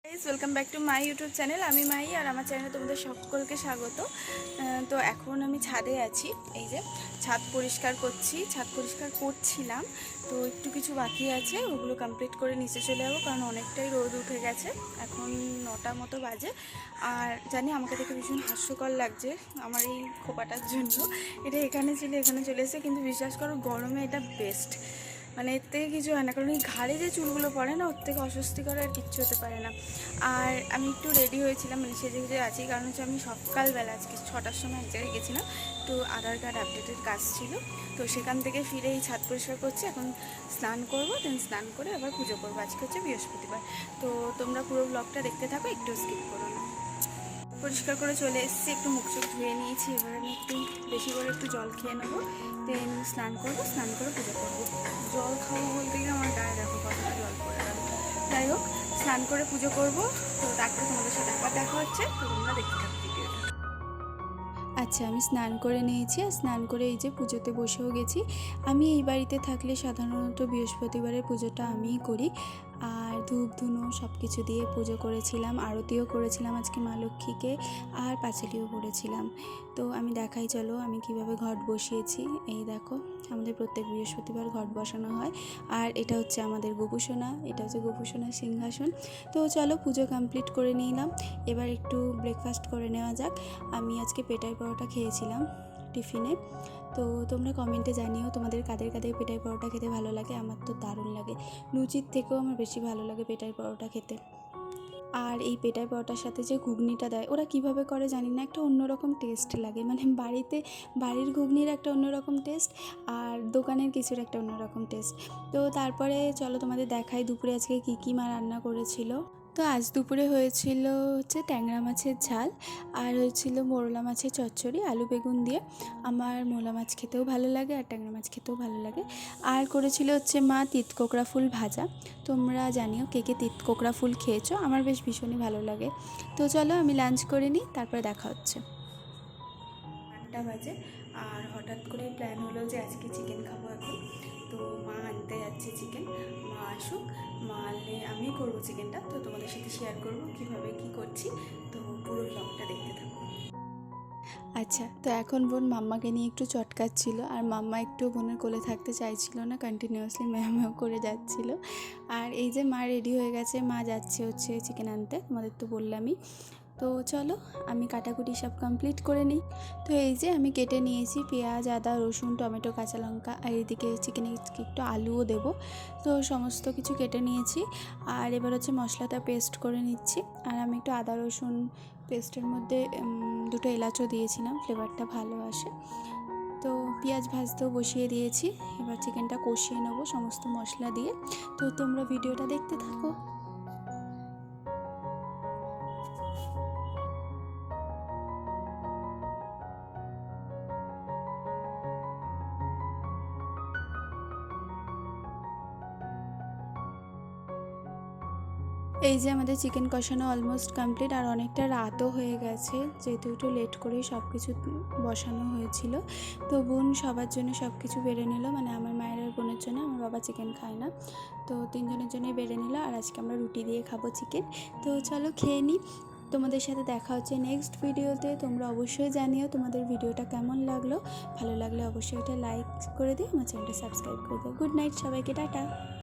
Welcome back to my YouTube channel. আমি মাই, আর আমার চ্যানেলে তোমাদের সকলকে স্বাগত। তো এখন আমি ছাদে আছি, এই যে ছাদ পরিষ্কার করছি, ছাদ পরিষ্কার করছিলাম। তো একটু কিছু বাকি আছে, ওগুলো কমপ্লিট করে নিচে চলে যাবো, কারণ অনেকটাই রোদ উঠে গেছে। এখন 9টা মতো বাজে। আর জানি আমাকে দেখে ভীষণ হাস্যকর লাগছে আমার এই খোপাটার জন্য। এটা এখানে ছিল, এখানে চলে এসেছে, কিন্তু বিশ্বাস করো গরমে এটা বেস্ট। মানে এর থেকে কিছু হয় না, কারণ এই ঘাড়ে যে চুলগুলো পড়ে না, ওর থেকে অস্বস্তিকর আর কিচ্ছু হতে পারে না। আর আমি একটু রেডি হয়েছিলাম, মানে সেজে গুজে আছি, কারণ হচ্ছে আমি সকালবেলা আজকে 6টার সময় এক জায়গায় গেছিলাম, একটু আধার কার্ড আপডেটের কাজ ছিল। তো সেখান থেকে ফিরে এই ছাদ পরিষ্কার করছি। এখন স্নান করবো, দেন স্নান করে আবার পুজো করবো। আজকে হচ্ছে বৃহস্পতিবার। তো তোমরা পুরো ব্লগটা দেখতে থাকো, একটু স্কিপ করো না। পরিষ্কার করে চলে এসেছি, একটু মুখ চোখ ধুয়ে নিয়েছি। এবার আমি একটু বেশি করে একটু জল খেয়ে নেবো, দেন স্নান করবো, স্নান করে পুজো করবো। জল খাবো বলতে গিয়ে আমার গায়ে দেখো কতটা জল পড়ে গেল। যাই হোক, স্নান করে পুজো করবো। তো তারপরে তোমাদের সাথে আবার দেখা হচ্ছে, তো তোমরা দেখতে থাকো ভিডিওটা। আচ্ছা, আমি স্নান করে নিয়েছি, আর স্নান করে এই যে পুজোতে বসেও গেছি। আমি এই বাড়িতে থাকলে সাধারণত বৃহস্পতিবারের পুজোটা আমিই করি। আর ধূপ ধুনো সব কিছু দিয়ে পুজো করেছিলাম, আরতিও করেছিলাম আজকে মা লক্ষ্মীকে, আর পাঁচালিও পড়েছিলাম। তো আমি দেখাই, চলো আমি কিভাবে ঘট বসিয়েছি। এই দেখো, আমাদের প্রত্যেক বৃহস্পতিবার ঘট বসানো হয়। আর এটা হচ্ছে আমাদের গোপুসোনা, এটা হচ্ছে গোপুসোনার সিংহাসন। তো চলো পুজো কমপ্লিট করে নিলাম, এবার একটু ব্রেকফাস্ট করে নেওয়া যাক। আমি আজকে পেটাই পরোটা খেয়েছিলাম টিফিনে। তো তোমরা কমেন্টে জানিও তোমাদের কাদের কাদের পেটাই পরোটা খেতে ভালো লাগে। আমার তো দারুণ লাগে, লুচির থেকেও আমার বেশি ভালো লাগে পেটাই পরোটা খেতে। আর এই পেটাই পরোটার সাথে যে ঘুগনিটা দেয়, ওরা কিভাবে করে জানি না, একটা অন্যরকম টেস্ট লাগে। মানে বাড়ির ঘুগনির একটা অন্যরকম টেস্ট, আর দোকানের কিছুর একটা অন্যরকম টেস্ট। তো তারপরে চলো তোমাদের দেখাই দুপুরে আজকে কী মা রান্না করেছিল। তো আজ দুপুরে হয়েছিল হচ্ছে ট্যাংরা মাছের ঝাল, আর হয়েছিল মোরলা মাছের চচ্চড়ি আলু বেগুন দিয়ে। আমার মোরলা মাছ খেতেও ভালো লাগে, আর ট্যাংরা মাছ খেতেও ভালো লাগে। আর করেছিল হচ্ছে মা তিতকোকড়া ফুল ভাজা। তোমরা জানিও কে কে তিতকোকড়া ফুল খেয়েছো, আমার বেশ ভীষণই ভালো লাগে। তো চলো আমি লাঞ্চ করে নিই, তারপরে দেখা হচ্ছে। 8টা বাজে, আর হঠাৎ করে প্ল্যান হলো যে আজকে চিকেন খাবো এখন। তো মা আনতে যাচ্ছে চিকেন, মা আসুক, মা আনলে আমি করবো চিকেনটা। তো তোমাদের সাথে শেয়ার করবো কীভাবে কী করছি। তো পুরো ব্লগটা দেখতে থাকো। আচ্ছা, তো এখন বোন মাম্মাকে নিয়ে একটু চটকাচ্ছিল, আর মাম্মা একটু বোনের কোলে থাকতে চাইছিল না, কন্টিনিউয়াসলি ম্যাও করে যাচ্ছিল। আর এই যে মা রেডি হয়ে গেছে, মা যাচ্ছে হচ্ছে চিকেন আনতে, তোমাদের তো বললামই। তো চলো আমি কাটাকুটি সব কমপ্লিট করে নিই। তো এই যে আমি কেটে নিয়েছি পেঁয়াজ, আদা, রসুন, টমেটো, কাঁচা লঙ্কা, আর এদিকে চিকেনে একটু আলুও দেবো। তো সমস্ত কিছু কেটে নিয়েছি, আর এবার হচ্ছে মশলাটা পেস্ট করে নিচ্ছি। আর আমি একটু আদা রসুন পেস্টের মধ্যে 2টো এলাচও দিয়েছিলাম, ফ্লেভারটা ভালো আসে। তো পেঁয়াজ ভাজতেও বসিয়ে দিয়েছি, এবার চিকেনটা কষিয়ে নেবো সমস্ত মশলা দিয়ে। তো তোমরা ভিডিওটা দেখতে থাকো। এই যে আমাদের চিকেন কষানো অলমোস্ট কমপ্লিট, আর অনেকটা রাতও হয়ে গেছে, যেহেতু একটু লেট করেই সব কিছু বসানো হয়েছিল। তো বোন সবার জন্য সব কিছু বেড়ে নিল, মানে আমার মায়ের আর বোনের জন্য, আমার বাবা চিকেন খায় না। তো 3জনের জন্যই বেড়ে নিল, আর আজকে আমরা রুটি দিয়ে খাবো চিকেন। তো চলো খেয়ে নিই, তোমাদের সাথে দেখা হচ্ছে নেক্সট ভিডিওতে। তোমরা অবশ্যই জানিও তোমাদের ভিডিওটা কেমন লাগলো। ভালো লাগলে অবশ্যই এটা লাইক করে দিও, আমার চ্যানেলটা সাবস্ক্রাইব করে দিও। গুড নাইট সবাইকে, টাটা।